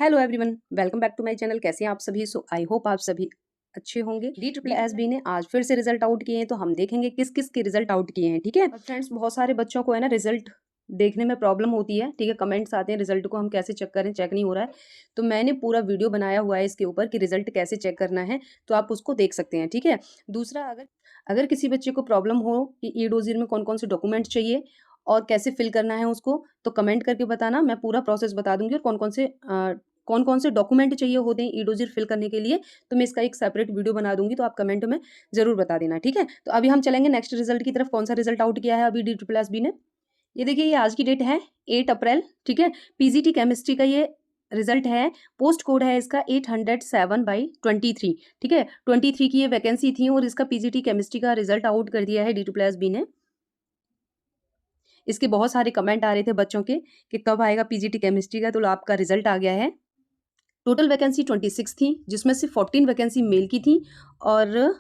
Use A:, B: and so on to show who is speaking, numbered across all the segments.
A: Hello everyone, welcome back to my channel. कैसे हैं आप सभी? सो आई होप आप सभी अच्छे होंगे। DSSB ने आज फिर से रिजल्ट आउट किए हैं, तो हम देखेंगे किस किस के रिजल्ट आउट किए हैं। ठीक है फ्रेंड्स, बहुत सारे बच्चों को है ना रिजल्ट देखने में प्रॉब्लम होती है। ठीक है, कमेंट्स आते हैं रिजल्ट को हम कैसे चेक करें, चेक नहीं हो रहा है। तो मैंने पूरा वीडियो बनाया हुआ है इसके ऊपर कि रिजल्ट कैसे चेक करना है, तो आप उसको देख सकते हैं। ठीक है, दूसरा अगर किसी बच्चे को प्रॉब्लम हो कि ई-डोज़र में कौन कौन से डॉक्यूमेंट चाहिए और कैसे फिल करना है उसको, तो कमेंट करके बताना, मैं पूरा प्रोसेस बता दूंगी। और कौन कौन से डॉक्यूमेंट चाहिए होते हैं ई-डोज़र फिल करने के लिए, तो मैं इसका एक सेपरेट वीडियो बना दूंगी, तो आप कमेंट में जरूर बता देना। ठीक है, तो अभी हम चलेंगे नेक्स्ट रिजल्ट की तरफ। कौन सा रिजल्ट आउट किया है अभी DSSB ने, ये देखिए, ये आज की डेट है 8 अप्रैल। ठीक है, PGT केमिस्ट्री का ये रिजल्ट है। पोस्ट कोड है इसका 807/23। ठीक है, 23 की ये वैकेंसी थी और इसका PGT केमिस्ट्री का रिजल्ट आउट कर दिया है DSSB ने। इसके बहुत सारे कमेंट आ रहे थे बच्चों के कि कब आएगा PGT केमिस्ट्री का, तो आपका रिजल्ट आ गया है। टोटल वैकेंसी 26 थी, जिसमें से 14 वैकेंसी मेल की थी और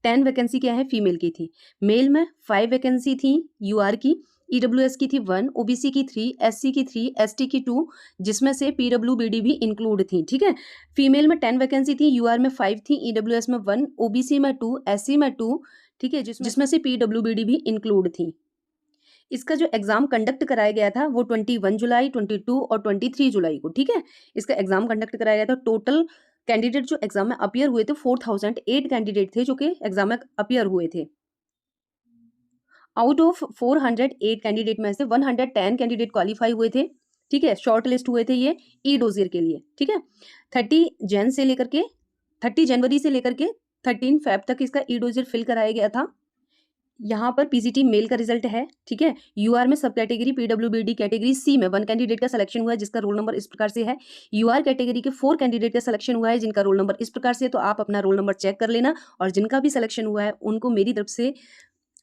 A: 10 वैकेंसी क्या है फीमेल की थी। मेल में 5 वैकेंसी थी UR की, EWS की थी 1, OBC की 3, SC की 3, ST की 2, जिसमें से PWBD भी इंक्लूड थी। ठीक है, फीमेल में 10 वैकेंसी थी, UR में 5 थी, EWS में 1, OBC में 2, SC में 2। ठीक है, जिसमें से PWBD भी इंक्लूड थी। इसका जो एग्जाम कंडक्ट कराया गया था वो 21 जुलाई, 22 और 23 जुलाई को। ठीक है, इसका एग्जाम कंडक्ट कराया गया था। टोटल कैंडिडेट जो एग्जाम में अपीयर हुए थे 4008 कैंडिडेट थे जो कि एग्जाम में अपीयर हुए थे। आउट ऑफ 408 कैंडिडेट में से 110 कैंडिडेट क्वालिफाई हुए थे। ठीक है, शॉर्ट लिस्ट हुए थे ये ई-डोज़र के लिए। ठीक है, 30 जनवरी से लेकर के 13 फेब तक इसका ई-डोज़र फिल कराया गया था। यहाँ पर PGT मेल का रिजल्ट है। ठीक है, UR में सब कैटेगरी PWBD कैटेगरी C में 1 कैंडिडेट का सिलेक्शन हुआ है, जिसका रोल नंबर इस प्रकार से है। UR कैटेगरी के 4 कैंडिडेट का सिलेक्शन हुआ है, जिनका रोल नंबर इस प्रकार से है। तो आप अपना रोल नंबर चेक कर लेना, और जिनका भी सिलेक्शन हुआ है उनको मेरी तरफ से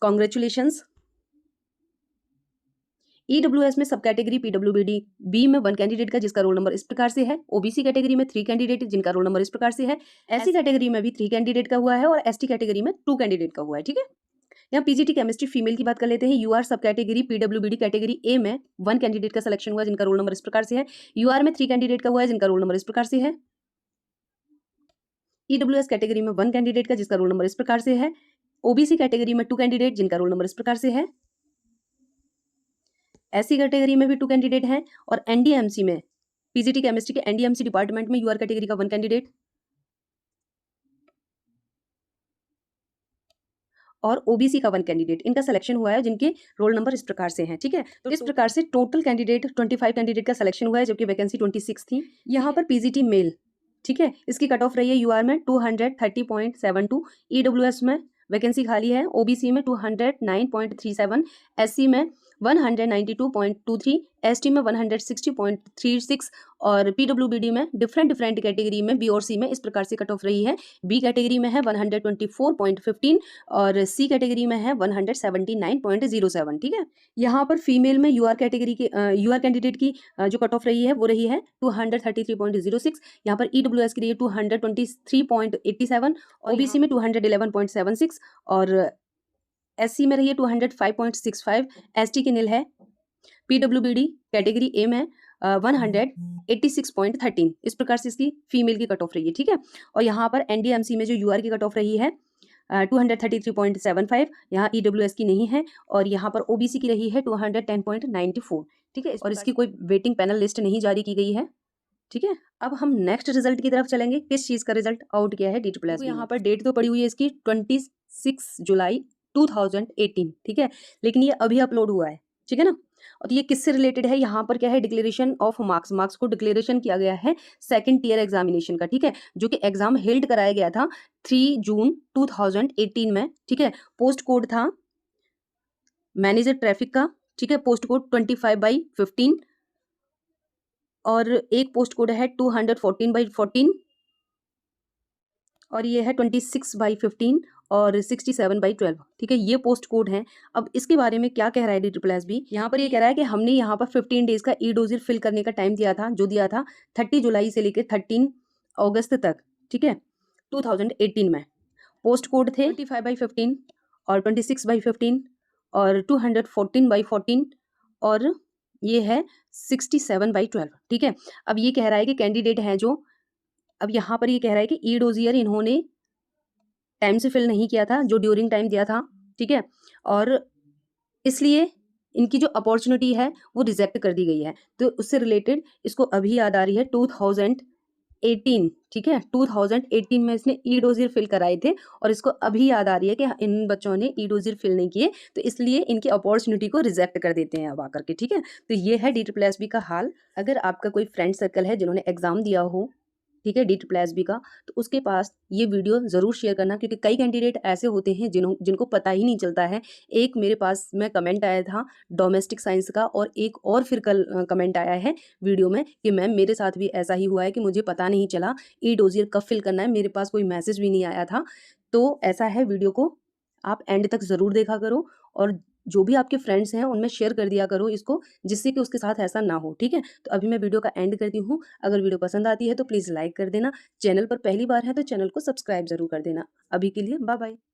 A: कॉन्ग्रेचुलेशंस। EWS में सब कैटेगरी PWBD B में 1 कैंडिडेट का, जिसका रोल नंबर इस प्रकार से है। OBC कैटेगरी में 3 कैंडिडेट, जिनका रोल नंबर इस प्रकार से है। SC कैटेगरी में भी 3 कैंडिडेट का हुआ है और ST कैटेगरी में 2 कैंडिडेट का हुआ है। ठीक है, यहाँ PGT केमिस्ट्री फीमेल की बात कर लेते हैं। UR सब कैटेगरी PWBD कैटेगरी A में 1 कैंडिडेट का सिलेक्शन हुआ है, जिनका रोल नंबर इस प्रकार से है। UR में 3 कैंडिडेट का हुआ है, जिनका रोल नंबर इस प्रकार से है। EWS कैटेगरी में 1 कैंडिडेट का, जिसका रोल नंबर इस प्रकार से है। OBC कैटेगरी में 2 कैंडिडेट, जिनका रोल नंबर इस प्रकार से है। SC कैटेगरी में भी 2 कैंडिडेट हैं। और NDMC में PGT केमिस्ट्री के NDMC डिपार्टमेंट में UR कैटेगरी का 1 कैंडिडेट और OBC का 1 कैंडिडेट, इनका सिलेक्शन हुआ है, जिनके रोल नंबर इस प्रकार से हैं। ठीक है, तो इस प्रकार से टोटल कैंडिडेट 25 कैंडिडेट का सिलेक्शन हुआ है, जबकि वैकेंसी 26 थी। यहाँ पर PGT मेल, ठीक है, इसकी कट ऑफ रही है UR में 230.72, EWS में वैकेंसी खाली है, OBC में 209.37, SC में 192.23, ST में 160.36 और PWBD में डिफरेंट कैटेगरी में B और C में इस प्रकार से कट ऑफ रही है। B कैटेगरी में है 124.15 और C कैटेगरी में है 179.07। ठीक है, यहाँ पर फीमेल में UR कैटेगरी के UR कैंडिडेट की जो कट ऑफ रही है वो रही है 233.06। यहाँ पर EWS की रही है 223.87, OBC में 211.76 और SC में रही है 205.65, ST की निल है। PWBD कैटेगरी A में 186.13, इस प्रकार से इसकी फीमेल की कट ऑफ रही है। ठीक है, और यहाँ पर NDMC में जो UR की कट ऑफ रही है 233.75, यहाँ EWS की नहीं है, और यहाँ पर OBC की रही है 210.94। ठीक है, और इसकी कोई वेटिंग पैनल लिस्ट नहीं जारी की गई है। ठीक है, अब हम नेक्स्ट रिजल्ट की तरफ चलेंगे। किस चीज़ का रिजल्ट आउट किया है DSSB। यहाँ पर डेट तो पड़ी हुई है इसकी 26 जुलाई 2018। ठीक है, लेकिन ये अभी अपलोड हुआ है। ठीक है ना, और ये किससे रिलेटेड है, यहाँ पर क्या है, डिक्लेरेशन ऑफ मार्क्स को डिक्लेरेशन किया गया है सेकंड ईयर एग्जामिनेशन का। ठीक है, जो कि एग्जाम हेल्ड कराया गया था 3 जून 2018 में। ठीक है, पोस्ट कोड था मैनेजर ट्रैफिक का। ठीक है, पोस्ट कोड 25/15 और एक पोस्ट कोड है 214/14 और ये है 26/15 और 67/12। ठीक है, ये पोस्ट कोड हैं। अब इसके बारे में क्या कह रहा है DSSB, यहाँ पर ये कह रहा है कि हमने यहाँ पर 15 डेज का ई-डोज़र फिल करने का टाइम दिया था, जो दिया था 30 जुलाई से लेकर 13 अगस्त तक। ठीक है, 2018 में पोस्ट कोड थे 25/15 और 26/15 और 214/14 और ये है 67/12, ठीक है। अब ये कह रहा है कि कैंडिडेट हैं जो, अब यहाँ पर ये कह रहा है कि ई डोजियर इन्होंने टाइम से फिल नहीं किया था, जो ड्यूरिंग टाइम दिया था, ठीक है, और इसलिए इनकी जो अपॉर्चुनिटी है वो रिजेक्ट कर दी गई है। तो उससे रिलेटेड इसको अभी याद आ रही है 2018, ठीक है, 2018 में इसने ई डोजियर फिल कराए थे और इसको अभी याद आ रही है कि इन बच्चों ने ई डोजियर फिल नहीं किए, तो इसलिए इनकी अपॉर्चुनिटी को रिजेक्ट कर देते हैं अब आकर के, ठीक है। तो ये है DSSB का हाल। अगर आपका कोई फ्रेंड सर्कल है जिन्होंने एग्जाम दिया हो, ठीक है, DSSB का, तो उसके पास ये वीडियो ज़रूर शेयर करना, क्योंकि कई कैंडिडेट ऐसे होते हैं जिनको पता ही नहीं चलता है। एक मेरे पास में कमेंट आया था डोमेस्टिक साइंस का, और एक और फिर कल कमेंट आया है वीडियो में कि मैम मेरे साथ भी ऐसा ही हुआ है कि मुझे पता नहीं चला ई डोजियर कब फिल करना है, मेरे पास कोई मैसेज भी नहीं आया था। तो ऐसा है, वीडियो को आप एंड तक ज़रूर देखा करो, और जो भी आपके फ्रेंड्स हैं उनमें शेयर कर दिया करो इसको, जिससे कि उसके साथ ऐसा ना हो, ठीक है। तो अभी मैं वीडियो का एंड करती हूँ। अगर वीडियो पसंद आती है तो प्लीज़ लाइक कर देना, चैनल पर पहली बार है तो चैनल को सब्सक्राइब ज़रूर कर देना। अभी के लिए बाय बाय।